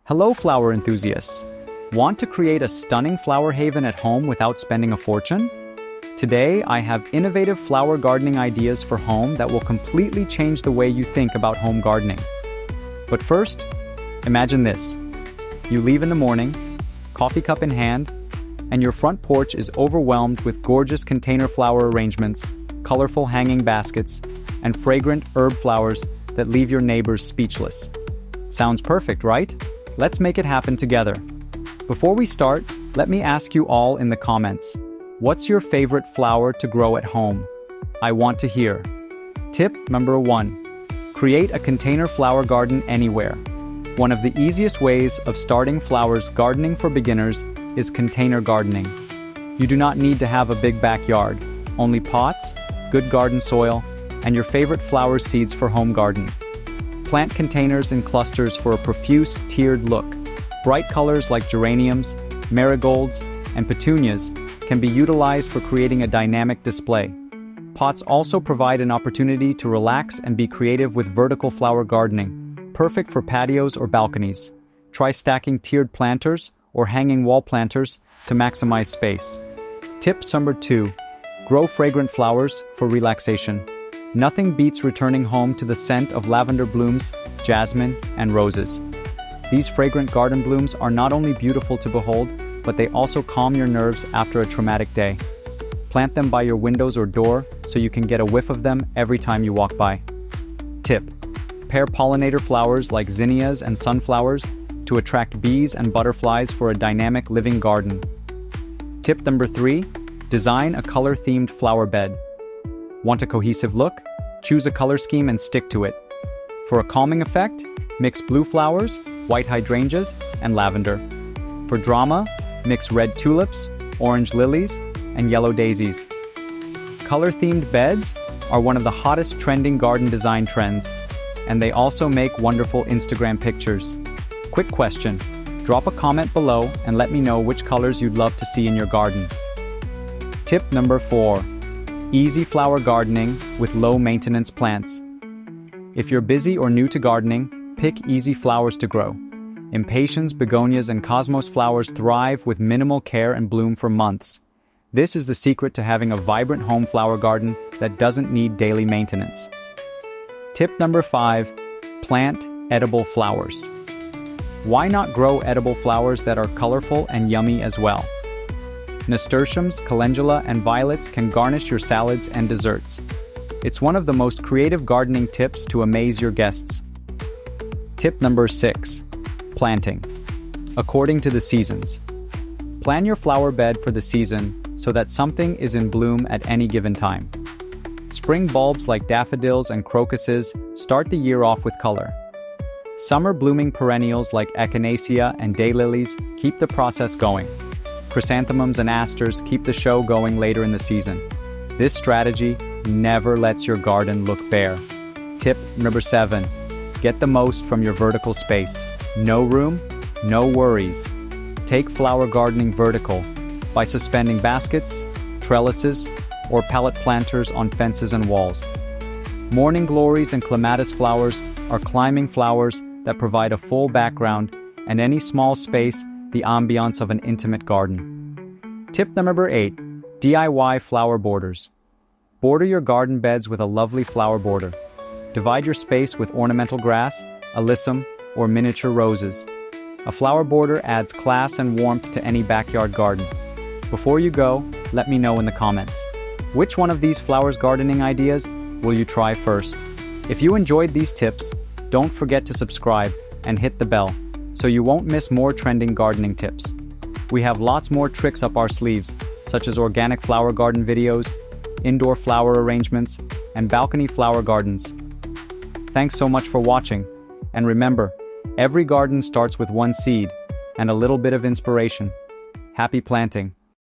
Hello, flower enthusiasts! Want to create a stunning flower haven at home without spending a fortune? Today, I have innovative flower gardening ideas for home that will completely change the way you think about home gardening. But first, imagine this. You leave in the morning, coffee cup in hand, and your front porch is overwhelmed with gorgeous container flower arrangements, colorful hanging baskets, and fragrant herb flowers that leave your neighbors speechless. Sounds perfect, right? Let's make it happen together. Before we start, let me ask you all in the comments, what's your favorite flower to grow at home? I want to hear. Tip number 1. Create a container flower garden anywhere. One of the easiest ways of starting flowers gardening for beginners is container gardening. You do not need to have a big backyard, only pots, good garden soil, and your favorite flower seeds for home garden. Plant containers in clusters for a profuse, tiered look. Bright colors like geraniums, marigolds, and petunias can be utilized for creating a dynamic display. Pots also provide an opportunity to relax and be creative with vertical flower gardening, perfect for patios or balconies. Try stacking tiered planters or hanging wall planters to maximize space. Tip number 2. Grow fragrant flowers for relaxation. Nothing beats returning home to the scent of lavender blooms, jasmine, and roses. These fragrant garden blooms are not only beautiful to behold, but they also calm your nerves after a traumatic day. Plant them by your windows or door so you can get a whiff of them every time you walk by. Tip: pair pollinator flowers like zinnias and sunflowers to attract bees and butterflies for a dynamic living garden. Tip number 3. Design a color-themed flower bed. Want a cohesive look? Choose a color scheme and stick to it. For a calming effect, mix blue flowers, white hydrangeas, and lavender. For drama, mix red tulips, orange lilies, and yellow daisies. Color-themed beds are one of the hottest trending garden design trends, and they also make wonderful Instagram pictures. Quick question, drop a comment below and let me know which colors you'd love to see in your garden. Tip number 4. Easy flower gardening with low-maintenance plants. If you're busy or new to gardening, pick easy flowers to grow. Impatiens, begonias, and cosmos flowers thrive with minimal care and bloom for months. This is the secret to having a vibrant home flower garden that doesn't need daily maintenance. Tip number 5. Plant edible flowers. Why not grow edible flowers that are colorful and yummy as well? Nasturtiums, calendula, and violets can garnish your salads and desserts. It's one of the most creative gardening tips to amaze your guests. Tip number 6. Planting. According to the seasons. Plan your flower bed for the season so that something is in bloom at any given time. Spring bulbs like daffodils and crocuses start the year off with color. Summer blooming perennials like echinacea and daylilies keep the process going. Chrysanthemums and asters keep the show going later in the season. This strategy never lets your garden look bare. Tip number 7. Get the most from your vertical space. No room, no worries. Take flower gardening vertical by suspending baskets, trellises, or pallet planters on fences and walls. Morning glories and clematis flowers are climbing flowers that provide a full background and any small space the ambiance of an intimate garden. Tip number 8. DIY flower borders. Border your garden beds with a lovely flower border. Divide your space with ornamental grass, alyssum, or miniature roses. A flower border adds class and warmth to any backyard garden. Before you go, let me know in the comments. Which one of these flowers gardening ideas will you try first? If you enjoyed these tips, don't forget to subscribe and hit the bell so you won't miss more trending gardening tips. We have lots more tricks up our sleeves, such as organic flower garden videos, indoor flower arrangements, and balcony flower gardens. Thanks so much for watching, and remember, every garden starts with one seed and a little bit of inspiration. Happy planting!